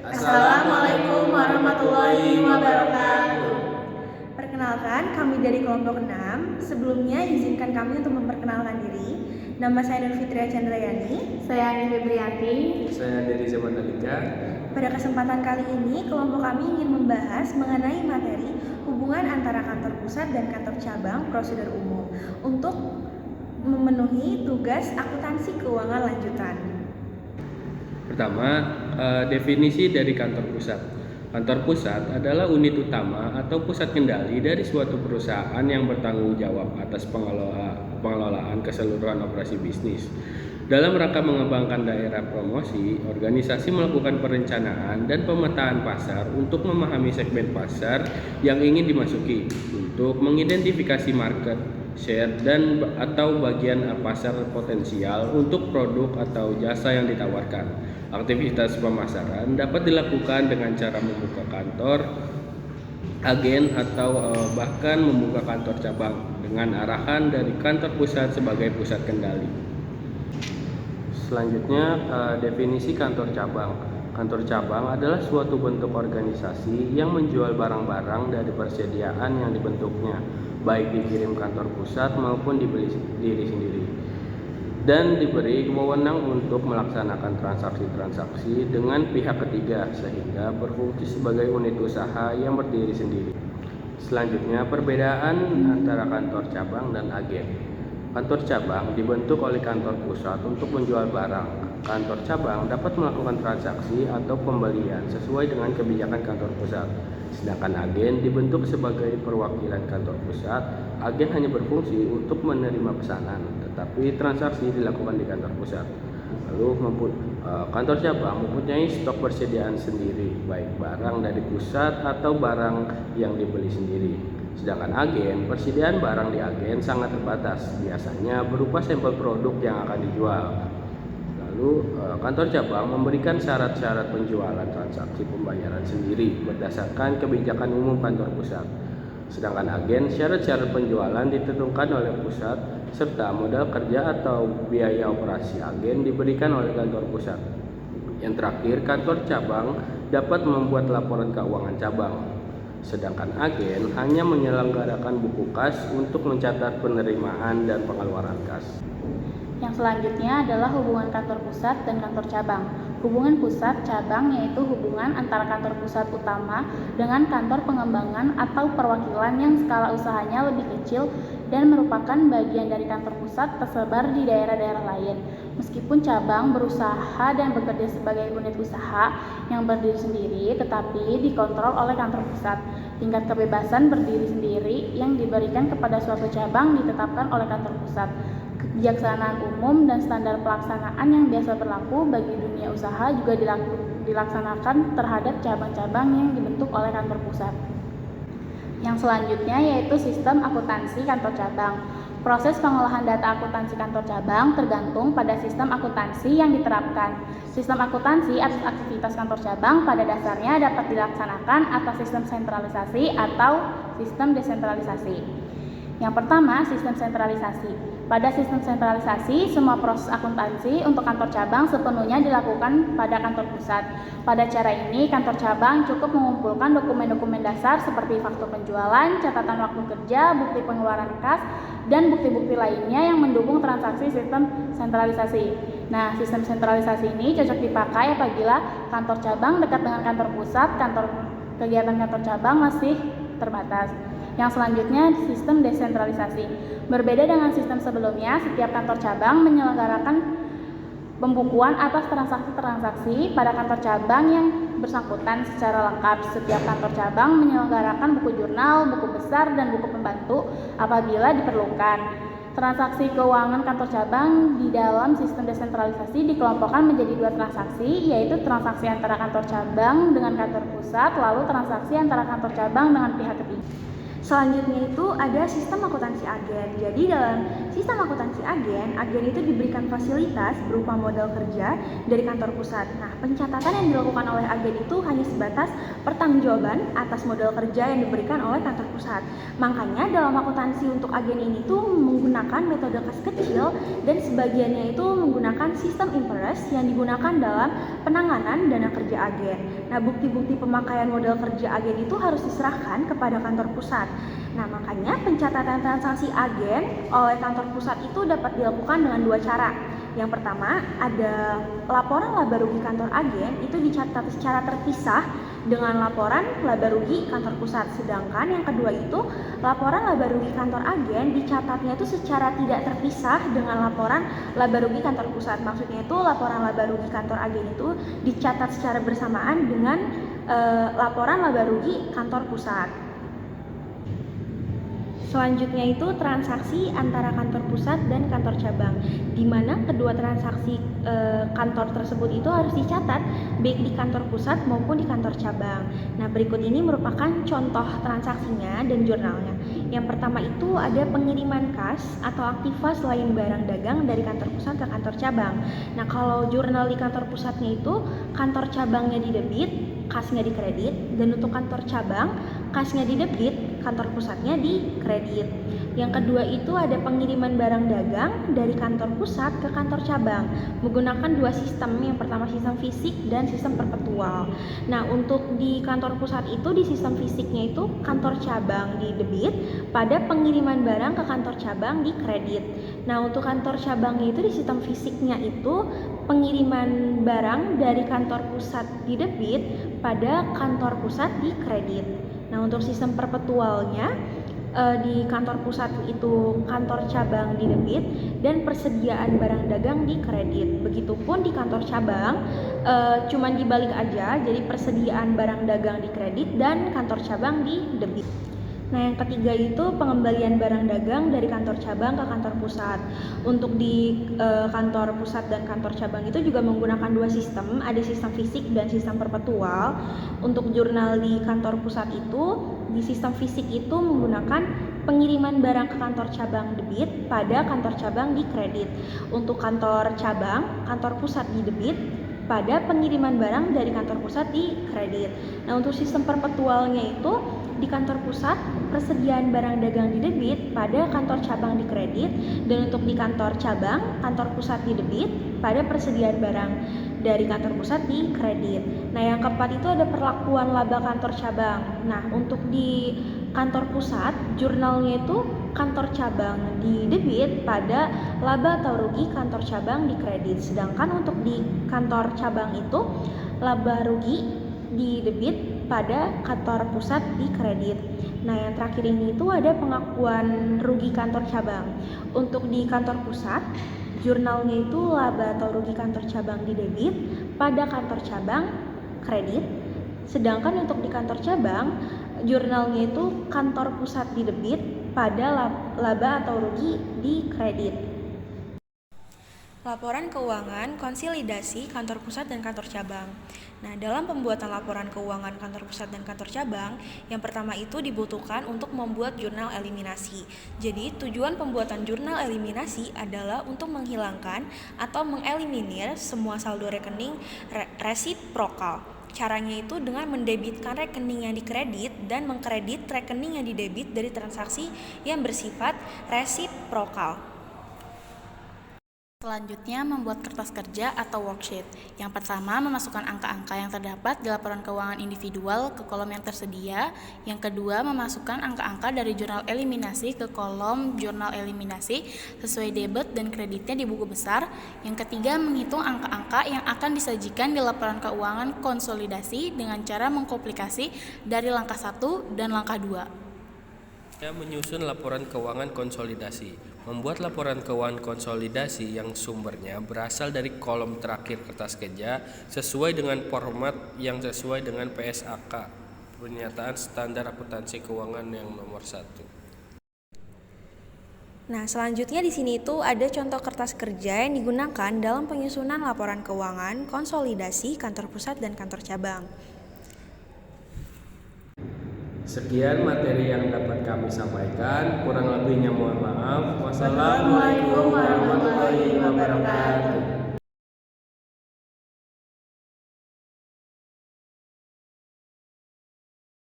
Assalamualaikum warahmatullahi wabarakatuh. Perkenalkan, kami dari kelompok 6. Sebelumnya izinkan kami untuk memperkenalkan diri. Nama saya Nur Fitria Chandrayani. Saya Ani Febrianti. Saya dari Zaman Alika. Pada kesempatan kali ini, kelompok kami ingin membahas mengenai materi hubungan antara kantor pusat dan kantor cabang prosedur umum untuk memenuhi tugas akuntansi keuangan lanjutan. Pertama, definisi dari kantor pusat. Kantor pusat adalah unit utama atau pusat kendali dari suatu perusahaan yang bertanggung jawab atas pengelolaan keseluruhan operasi bisnis. Dalam rangka mengembangkan daerah promosi, organisasi melakukan perencanaan dan pemetaan pasar untuk memahami segmen pasar yang ingin dimasuki, untuk mengidentifikasi market share dan atau bagian pasar potensial untuk produk atau jasa yang ditawarkan. Aktivitas pemasaran dapat dilakukan dengan cara membuka kantor, agen atau bahkan membuka kantor cabang dengan arahan dari kantor pusat sebagai pusat kendali. Selanjutnya, definisi kantor cabang. Kantor cabang adalah suatu bentuk organisasi yang menjual barang-barang dari persediaan yang dibentuknya, baik dikirim kantor pusat maupun dibeli diri sendiri, dan diberi wewenang untuk melaksanakan transaksi-transaksi dengan pihak ketiga sehingga berfungsi sebagai unit usaha yang berdiri sendiri. Selanjutnya, perbedaan antara kantor cabang dan agen. Kantor cabang dibentuk oleh kantor pusat untuk menjual barang. Kantor cabang dapat melakukan transaksi atau pembelian sesuai dengan kebijakan kantor pusat. Sedangkan agen dibentuk sebagai perwakilan kantor pusat. Agen hanya berfungsi untuk menerima pesanan, tetapi transaksi dilakukan di kantor pusat. Lalu kantor cabang mempunyai stok persediaan sendiri, baik barang dari pusat atau barang yang dibeli sendiri. Sedangkan agen, persediaan barang di agen sangat terbatas, biasanya berupa sampel produk yang akan dijual. Lalu kantor cabang memberikan syarat-syarat penjualan transaksi pembayaran sendiri berdasarkan kebijakan umum kantor pusat. Sedangkan agen, syarat-syarat penjualan ditentukan oleh pusat serta modal kerja atau biaya operasi agen diberikan oleh kantor pusat. Yang terakhir, kantor cabang dapat membuat laporan keuangan cabang. Sedangkan agen hanya menyelenggarakan buku kas untuk mencatat penerimaan dan pengeluaran kas. Yang selanjutnya adalah hubungan kantor pusat dan kantor cabang. Hubungan pusat cabang yaitu hubungan antara kantor pusat utama dengan kantor pengembangan atau perwakilan yang skala usahanya lebih kecil dan merupakan bagian dari kantor pusat tersebar di daerah-daerah lain. Meskipun cabang berusaha dan bekerja sebagai unit usaha yang berdiri sendiri, tetapi dikontrol oleh kantor pusat. Tingkat kebebasan berdiri sendiri yang diberikan kepada suatu cabang ditetapkan oleh kantor pusat. Kebijaksanaan umum dan standar pelaksanaan yang biasa berlaku bagi dunia usaha juga dilaksanakan terhadap cabang-cabang yang dibentuk oleh kantor pusat. Yang selanjutnya yaitu sistem akuntansi kantor cabang. Proses pengolahan data akuntansi kantor cabang tergantung pada sistem akuntansi yang diterapkan. Sistem akuntansi atas aktivitas kantor cabang pada dasarnya dapat dilaksanakan atas sistem sentralisasi atau sistem desentralisasi. Yang pertama, sistem sentralisasi. Pada sistem sentralisasi, semua proses akuntansi untuk kantor cabang sepenuhnya dilakukan pada kantor pusat. Pada cara ini, kantor cabang cukup mengumpulkan dokumen-dokumen dasar seperti faktur penjualan, catatan waktu kerja, bukti pengeluaran kas, dan bukti-bukti lainnya yang mendukung transaksi sistem sentralisasi. Nah, sistem sentralisasi ini cocok dipakai apabila kantor cabang dekat dengan kantor pusat, kegiatan kantor cabang masih terbatas. Yang selanjutnya, sistem desentralisasi. Berbeda dengan sistem sebelumnya, setiap kantor cabang menyelenggarakan pembukuan atas transaksi-transaksi pada kantor cabang yang bersangkutan secara lengkap. Setiap kantor cabang menyelenggarakan buku jurnal, buku besar, dan buku pembantu apabila diperlukan. Transaksi keuangan kantor cabang di dalam sistem desentralisasi dikelompokkan menjadi dua transaksi, yaitu transaksi antara kantor cabang dengan kantor pusat, lalu transaksi antara kantor cabang dengan pihak ketiga. Selanjutnya itu ada sistem akuntansi agen. Jadi dalam sistem akuntansi agen itu diberikan fasilitas berupa modal kerja dari kantor pusat. Nah, pencatatan yang dilakukan oleh agen itu hanya sebatas pertanggungjawaban atas modal kerja yang diberikan oleh kantor pusat. Makanya dalam akuntansi untuk agen ini tuh menggunakan metode kas kecil dan sebagiannya itu menggunakan sistem interest yang digunakan dalam penanganan dana kerja agen. Nah, bukti-bukti pemakaian modal kerja agen itu harus diserahkan kepada kantor pusat. Nah, makanya pencatatan transaksi agen oleh kantor pusat itu dapat dilakukan dengan dua cara. Yang pertama, ada laporan laba rugi kantor agen itu dicatat secara terpisah dengan laporan laba rugi kantor pusat. Sedangkan yang kedua itu, laporan laba rugi kantor agen dicatatnya itu secara tidak terpisah dengan laporan laba rugi kantor pusat. Maksudnya itu laporan laba rugi kantor agen itu dicatat secara bersamaan dengan laporan laba rugi kantor pusat. Selanjutnya itu transaksi antara kantor pusat dan kantor cabang, di mana kedua transaksi kantor tersebut itu harus dicatat baik di kantor pusat maupun di kantor cabang. Nah, berikut ini merupakan contoh transaksinya dan jurnalnya. Yang pertama itu ada pengiriman kas atau aktiva selain barang dagang dari kantor pusat ke kantor cabang. Nah, kalau jurnal di kantor pusatnya itu kantor cabangnya didebit, kasnya dikredit, dan untuk kantor cabang kasnya didebit, kantor pusatnya dikredit. Yang kedua itu ada pengiriman barang dagang dari kantor pusat ke kantor cabang menggunakan dua sistem. Yang pertama sistem fisik dan sistem perpetual. Nah, untuk di kantor pusat itu di sistem fisiknya itu kantor cabang didebit, pada pengiriman barang ke kantor cabang dikredit. Nah, untuk kantor cabangnya itu di sistem fisiknya itu pengiriman barang dari kantor pusat didebit, pada kantor pusat dikredit. Nah, untuk sistem perpetualnya di kantor pusat itu kantor cabang didebit dan persediaan barang dagang dikredit. Begitupun di kantor cabang cuman dibalik aja, jadi persediaan barang dagang dikredit dan kantor cabang didebit. Nah, yang ketiga itu pengembalian barang dagang dari kantor cabang ke kantor pusat. Untuk di kantor pusat dan kantor cabang itu juga menggunakan dua sistem, ada sistem fisik dan sistem perpetual. Untuk jurnal di kantor pusat itu, di sistem fisik itu menggunakan pengiriman barang ke kantor cabang debit, pada kantor cabang dikredit. Untuk kantor cabang, kantor pusat didebit, pada pengiriman barang dari kantor pusat dikredit. Nah, untuk sistem perpetualnya itu di kantor pusat persediaan barang dagang didebit, pada kantor cabang dikredit, dan untuk di kantor cabang, kantor pusat didebit, pada persediaan barang dari kantor pusat dikredit. Nah, yang keempat itu ada perlakuan laba kantor cabang. Nah, untuk di kantor pusat, jurnalnya itu kantor cabang didebit, pada laba atau rugi kantor cabang dikredit. Sedangkan untuk di kantor cabang itu laba rugi didebit, pada kantor pusat dikredit. Nah, yang terakhir ini itu ada pengakuan rugi kantor cabang. Untuk di kantor pusat, jurnalnya itu laba atau rugi kantor cabang didebit, pada kantor cabang kredit. Sedangkan untuk di kantor cabang, jurnalnya itu kantor pusat didebit, pada laba atau rugi dikredit. Laporan keuangan konsolidasi kantor pusat dan kantor cabang. Nah, dalam pembuatan laporan keuangan kantor pusat dan kantor cabang, yang pertama itu dibutuhkan untuk membuat jurnal eliminasi. Jadi, tujuan pembuatan jurnal eliminasi adalah untuk menghilangkan atau mengeliminir semua saldo rekening resiprokal. Caranya itu dengan mendebitkan rekening yang dikredit dan mengkredit rekening yang didebit dari transaksi yang bersifat resiprokal. Selanjutnya, membuat kertas kerja atau worksheet. Yang pertama, memasukkan angka-angka yang terdapat di laporan keuangan individual ke kolom yang tersedia. Yang kedua, memasukkan angka-angka dari jurnal eliminasi ke kolom jurnal eliminasi sesuai debit dan kreditnya di buku besar. Yang ketiga, menghitung angka-angka yang akan disajikan di laporan keuangan konsolidasi dengan cara mengkoplikasi dari langkah 1 dan langkah 2. Menyusun laporan keuangan konsolidasi. Membuat laporan keuangan konsolidasi yang sumbernya berasal dari kolom terakhir kertas kerja sesuai dengan format yang sesuai dengan PSAK, pernyataan standar akuntansi keuangan yang nomor 1. Nah, selanjutnya di sini itu ada contoh kertas kerja yang digunakan dalam penyusunan laporan keuangan konsolidasi kantor pusat dan kantor cabang. Sekian materi yang dapat kami sampaikan, kurang lebihnya mohon maaf. Wassalamualaikum warahmatullahi wabarakatuh.